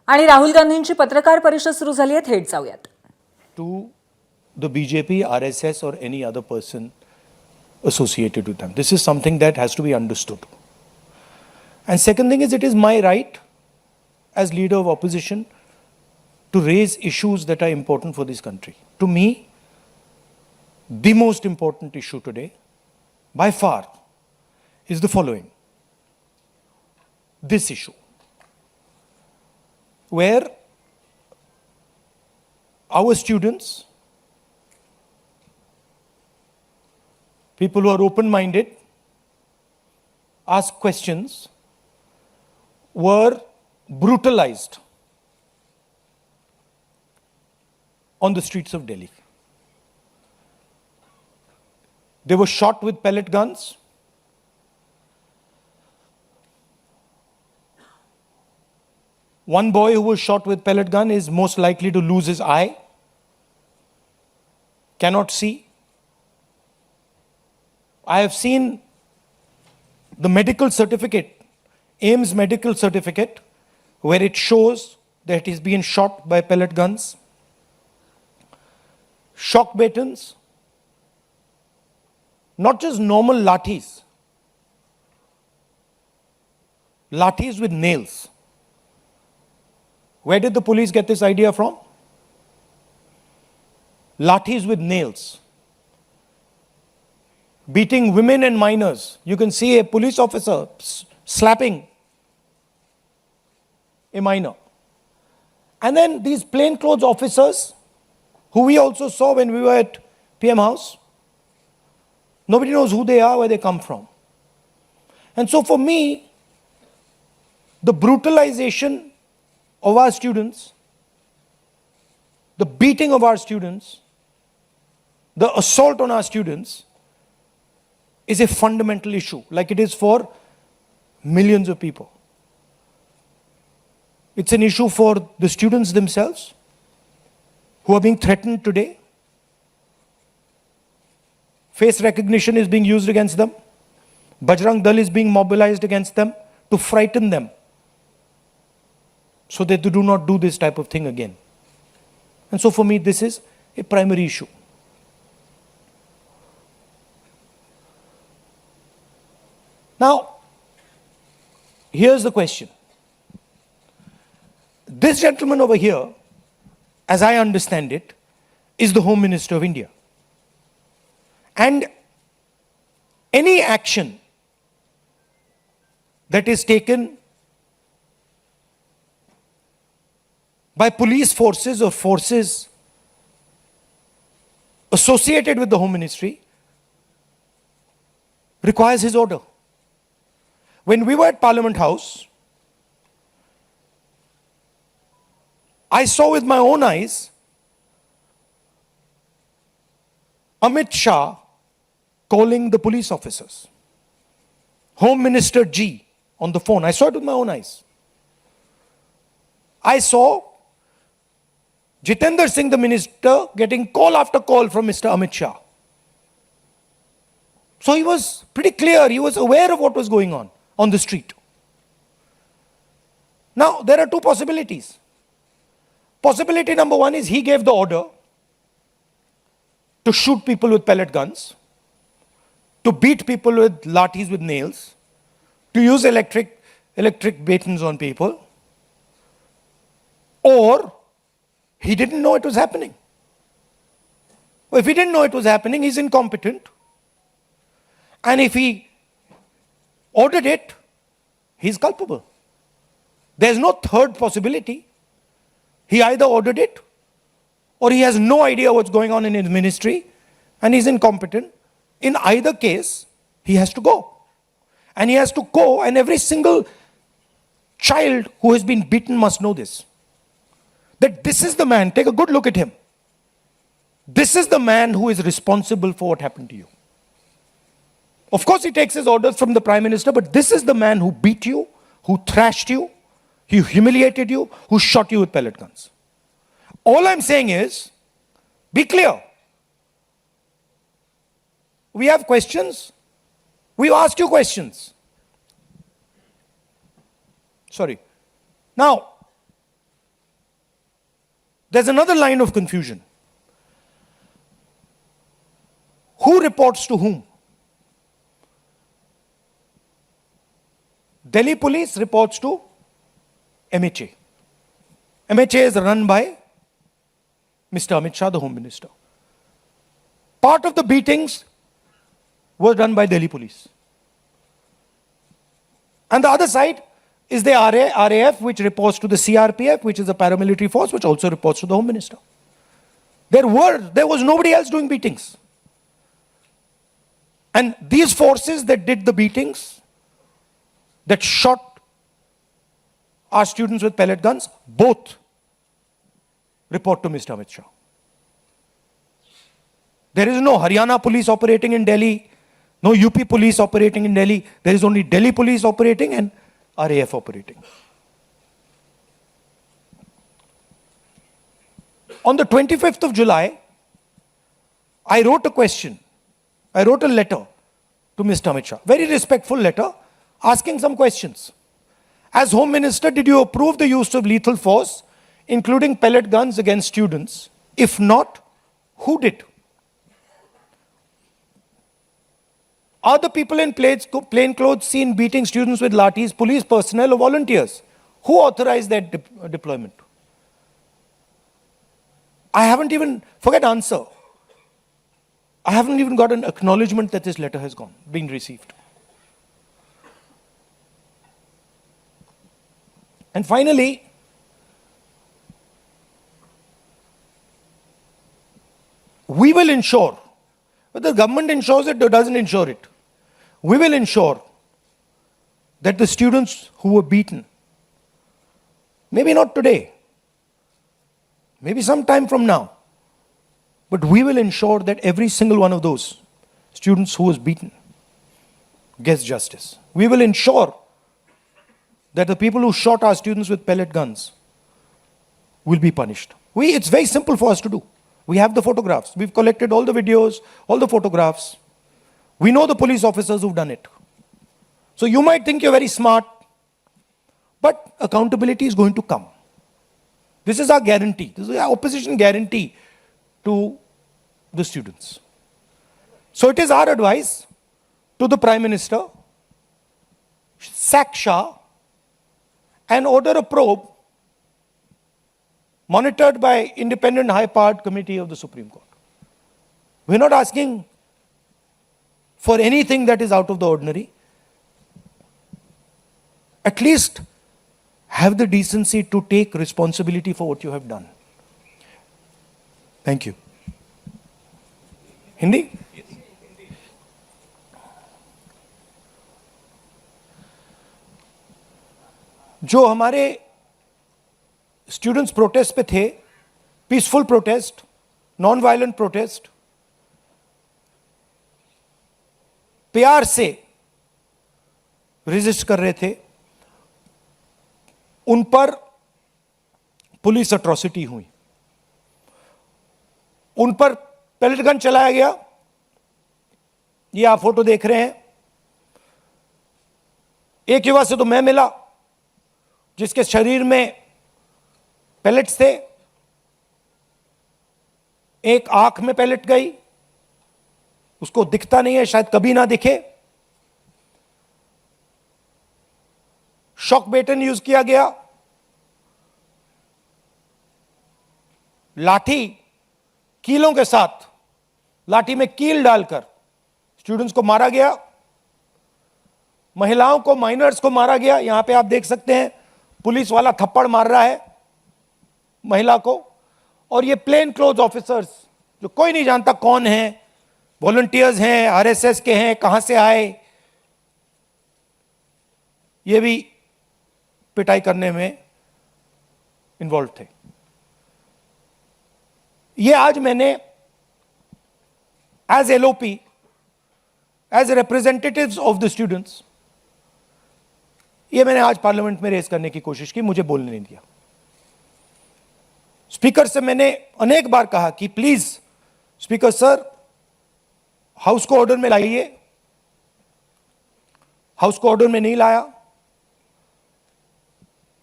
आणि राहुल गांधींची पत्रकार परिषद सुरू झाली आहे, थेट जाऊयात. To the BJP, RSS, or any other person associated with them. This is something that has to be understood. And second thing is, it is my right as leader of opposition to raise issues that are important for this country. To me, the most important issue today, by far, is the following. This issue, where our students, people who are open-minded, ask questions, were brutalized on the streets of Delhi. They were shot with pellet guns. One boy who was shot with pellet gun is most likely to lose his eye, cannot see. I have seen the medical certificate, AIIMS medical certificate, where it shows that he's been shot by pellet guns. Shock batons, not just normal lathis, lathis with nails. Where did the police get this idea from? Lathis with nails. Beating women and minors. You can see a police officer slapping a minor. And then these plainclothes officers, who we also saw when we were at PM House, nobody knows who they are, where they come from. And so for me, the brutalization of our students, the beating of our students, the assault on our students is a fundamental issue, like it is for millions of people. It's an issue for the students themselves who are being threatened today. Face recognition is being used against them. Bajrang Dal is being mobilized against them to frighten them, so that they do not do this type of thing again. And so for me, this is a primary issue. Now, here's the question. This gentleman over here, as I understand it, is the Home Minister of India. And any action that is taken by police forces or forces associated with the Home Ministry requires his order. When we were at Parliament House, I saw with my own eyes Amit Shah calling the police officers, Home Minister G on the phone. I saw it with my own eyes. I saw Jitendra Singh, the minister, getting call after call from Mr. Amit Shah. So he was pretty clear, he was aware of what was going on the street. Now, there are two possibilities. Possibility number one is he gave the order to shoot people with pellet guns, to beat people with lathis with nails, to use electric batons on people, or he didn't know it was happening. Well, if he didn't know it was happening, he's incompetent. And if he ordered it, he's culpable. There's no third possibility. He either ordered it, or he has no idea what's going on in his ministry, and he's incompetent. In either case, he has to go. And he has to go, and every single child who has been beaten must know this. That this is the man, take a good look at him. This is the man who is responsible for what happened to you. Of course, he takes his orders from the Prime Minister, but this is the man who beat you, who thrashed you, who humiliated you, who shot you with pellet guns. All I'm saying is, be clear. We have questions. We've asked you questions. Sorry. Now, There's another line of confusion. Who reports to whom? Delhi police reports to MHA. MHA is run by Mr. Amit Shah, the Home Minister. Part of the beatings was done by Delhi police. And the other side is the RAF, which reports to the CRPF, which is a paramilitary force, which also reports to the Home Minister. There was nobody else doing beatings. And these forces that did the beatings, that shot our students with pellet guns, both report to Mr. Amit Shah. There is no Haryana police operating in Delhi, no UP police operating in Delhi. There is only Delhi police operating and RAF operating. On the 25th of July, I wrote a question. I wrote a letter to Mr. Amit Shah, very respectful letter, asking some questions. As Home Minister, did you approve the use of lethal force, including pellet guns against students? If not, who did? Are the people in plain clothes seen beating students with lathis, police personnel or volunteers? Who authorized that deployment? I haven't even, forget answer. I haven't even got an acknowledgement that this letter has been received. And finally, we will ensure, whether the government ensures it or doesn't ensure it, we will ensure that the students who were beaten, maybe not today, maybe some time from now, but we will ensure that every single one of those students who was beaten gets justice. We will ensure that the people who shot our students with pellet guns will be punished. It's very simple for us to do. We have the photographs. We've collected all the videos, all the photographs. We know the police officers who've done it. So you might think you're very smart, but accountability is going to come. This is our guarantee. This is our opposition guarantee to the students. So it is our advice to the Prime Minister, sack Shah and order a probe monitored by independent high-powered committee of the Supreme Court. We're not asking for anything that is out of the ordinary. At least have the decency to take responsibility for what you have done. Thank you. Hindi? जो हमारे students protest पे थे, peaceful protest, non violent protest, प्यार से resist कर रहे थे, उन पर पुलिस अट्रॉसिटी हुई, उन पर पेलेट गन चलाया गया। ये आप फोटो देख रहे हैं। एक युवा से तो मैं मिला जिसके शरीर में पेलेट्स थे, एक आंख में पेलेट गई, उसको दिखता नहीं है, शायद कभी ना दिखे। शॉक बेटन यूज किया गया, लाठी कीलों के साथ, लाठी में कील डालकर स्टूडेंट्स को मारा गया, महिलाओं को, माइनर्स को मारा गया। यहां पे आप देख सकते हैं पुलिस वाला थप्पड़ मार रहा है महिला को, और ये प्लेन क्लोथ ऑफिसर्स जो कोई नहीं जानता कौन है, वॉलंटियर्स हैं, आरएसएस के हैं, कहां से आए, ये भी पिटाई करने में इन्वॉल्व थे। ये आज मैंने as LOP, as representatives of the students, ये मैंने आज पार्लियामेंट में रेज करने की कोशिश की, मुझे बोलने नहीं दिया। स्पीकर से मैंने अनेक बार कहा कि प्लीज स्पीकर सर, हाउस को ऑर्डर में लाइए। हाउस को ऑर्डर में नहीं लाया।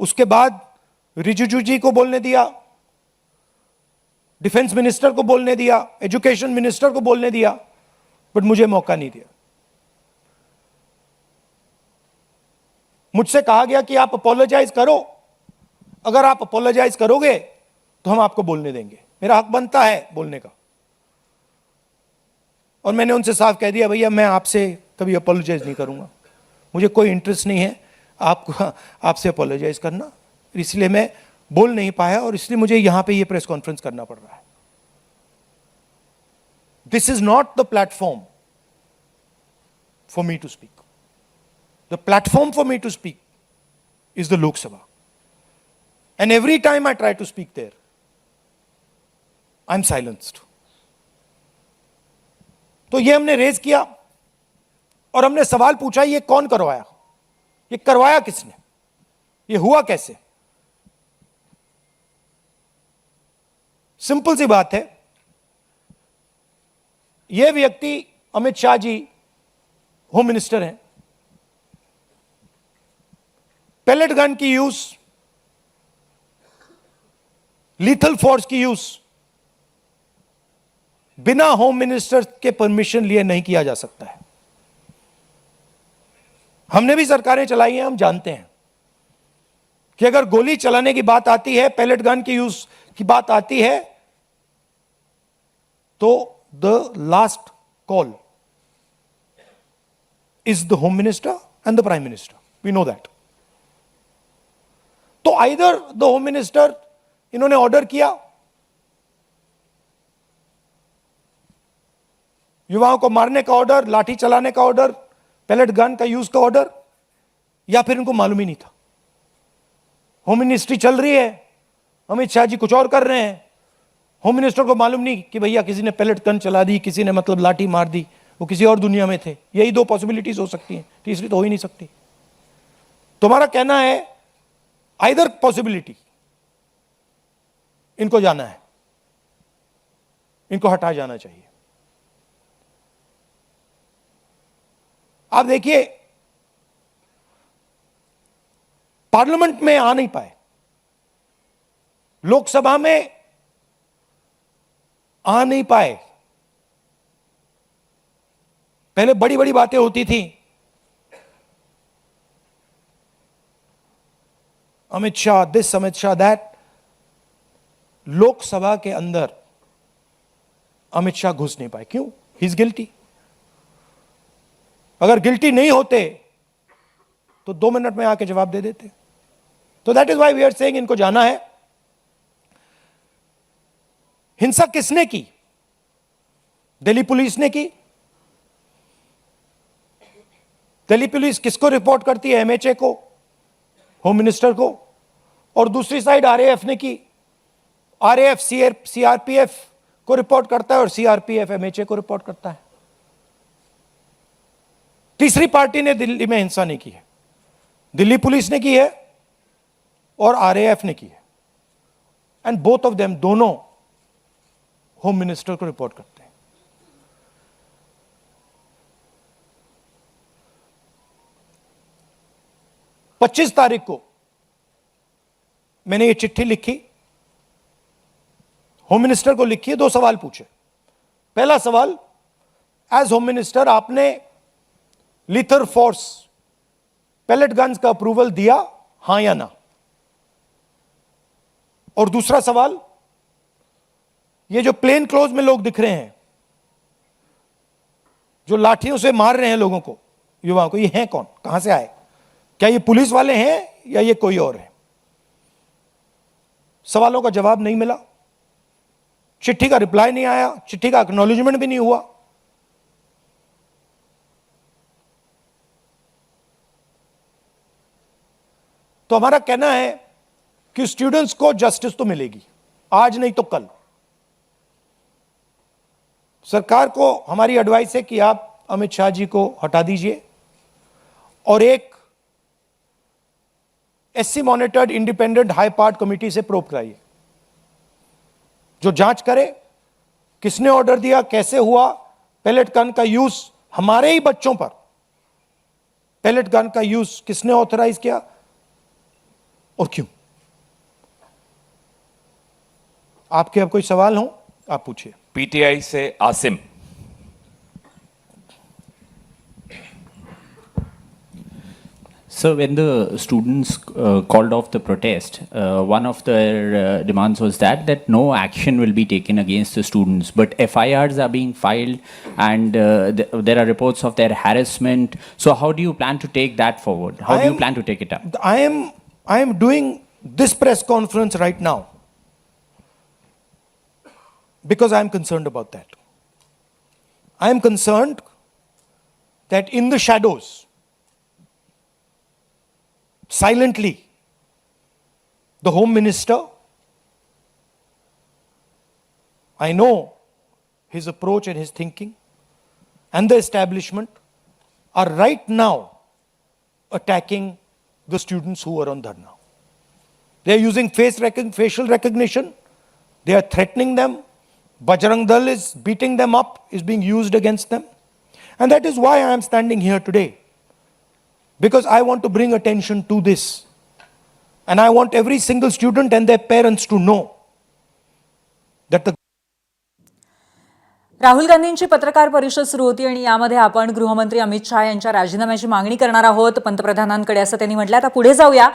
उसके बाद रिजिजू जी को बोलने दिया, डिफेंस मिनिस्टर को बोलने दिया, एजुकेशन मिनिस्टर को बोलने दिया, बट मुझे मौका नहीं दिया। मुझसे कहा गया कि आप अपोलोजाइज करो, अगर आप अपोलोजाइज करोगे तो हम आपको बोलने देंगे। मेरा हक बनता है बोलने का, और मैंने उनसे साफ कह दिया, भैया मैं आपसे कभी अपोलोजाइज नहीं करूंगा, मुझे कोई इंटरेस्ट नहीं है आपसे अपोलोजाइज करना, इसलिए मैं बोल नहीं पाया और इसलिए मुझे यहां पे ये प्रेस कॉन्फ्रेंस करना पड़ रहा है। This is not the platform for me to speak. The platform for me to speak is the Lok Sabha, and every time I try to speak there I am silenced. तो ये हमने रेज किया और हमने सवाल पूछा, ये कौन करवाया, ये करवाया किसने, ये हुआ कैसे। सिंपल सी बात है, ये व्यक्ति अमित शाह जी होम मिनिस्टर हैं, पेलेट गन की यूज, लीथल फोर्स की यूज बिना होम मिनिस्टर के परमिशन लिए नहीं किया जा सकता है। हमने भी सरकारें चलाई हैं, हम जानते हैं कि अगर गोली चलाने की बात आती है, पेलेट गन की यूज की बात आती है, तो the last call is the home minister and the prime minister, we know that. तो आइदर द होम मिनिस्टर, इन्होंने ऑर्डर किया युवाओं को मारने का ऑर्डर, लाठी चलाने का ऑर्डर, पेलेट गन का यूज का ऑर्डर, या फिर इनको मालूम ही नहीं था। होम मिनिस्ट्री चल रही है, अमित शाह जी कुछ और कर रहे हैं, होम मिनिस्टर को मालूम नहीं कि भैया किसी ने पेलेट गन चला दी, किसी ने मतलब लाठी मार दी, वो किसी और दुनिया में थे। यही दो पॉसिबिलिटीज हो सकती हैं, तीसरी तो हो ही नहीं सकती। तुम्हारा कहना है आइदर पॉसिबिलिटी, इनको जाना है, इनको हटा जाना चाहिए। आप देखिए, पार्लियामेंट में आ नहीं पाए, लोकसभा में आ नहीं पाए। पहले बड़ी बड़ी बातें होती थी, अमित शाह दिस, अमित शाह दैट। लोकसभा के अंदर अमित शाह घुस नहीं पाए, क्यों? He is guilty. अगर गिल्टी नहीं होते तो 2 मिनट में आके जवाब दे देते। तो that is why we are saying इनको जाना है। हिंसा किसने की? दिल्ली पुलिस ने की। दिल्ली पुलिस किसको रिपोर्ट करती है? एमएचए को, होम मिनिस्टर को। और दूसरी साइड आरएएफ ने की। आरएएफ सीआरपीएफ को रिपोर्ट करता है और सीआरपीएफ एमएचए को रिपोर्ट करता है। तीसरी पार्टी ने दिल्ली में हिंसा नहीं की है, दिल्ली पुलिस ने की है और आरएएफ ने की है। एंड बोथ ऑफ देम, दोनों होम मिनिस्टर को रिपोर्ट करते हैं। पच्चीस तारीख को मैंने ये चिट्ठी लिखी, होम मिनिस्टर को लिखी है। 2 सवाल पूछे। पहला सवाल, एज होम मिनिस्टर आपने लीथल फोर्स पेलेट गन्स का अप्रूवल दिया, हां या ना? और दूसरा सवाल, ये जो प्लेन क्लोज में लोग दिख रहे हैं, जो लाठियों से मार रहे हैं लोगों को, युवाओं को, ये हैं कौन? कहां से आए? क्या ये पुलिस वाले हैं या ये कोई और है? सवालों का जवाब नहीं मिला, चिट्ठी का रिप्लाई नहीं आया, चिट्ठी का एक्नॉलेजमेंट भी नहीं हुआ। तो हमारा कहना है कि स्टूडेंट्स को जस्टिस तो मिलेगी, आज नहीं तो कल। सरकार को हमारी एडवाइस है कि आप अमित शाह जी को हटा दीजिए और एक SC monitored independent high part committee से प्रोब कराइए, जो जांच करे किसने ऑर्डर दिया, कैसे हुआ, पेलेट गन का यूज हमारे ही बच्चों पर, पेलेट गन का यूज किसने ऑथराइज किया और क्यों। आपके अब कोई सवाल हो आप पूछिए। पीटीआई से Asim. So when the students called off the protest, one of their demands was that no action will be taken against the students, but FIRs are being filed, and there are reports of their harassment. So how do you plan to take that forward? How do you plan to take it up? I am doing this press conference right now because I am concerned about that. I am concerned that in the shadows, silently, the Home Minister, I know his approach and his thinking, and the establishment are right now attacking the students who are on dharna. They are using facial recognition. They are threatening them. Bajrang Dal is beating them up, is being used against them. And that is why I am standing here today. Because I want to bring attention to this. And I want every single student and their parents to know that the Rahul गांधींची पत्रकार परिषद सुरू होती आणि यामध्ये आपण गृहमंत्री अमित शहा यांच्या राजीनाम्याची मागणी करणार आहोत पंतप्रधानांकडे, असं त्यांनी म्हटलं. आता पुढे जाऊया.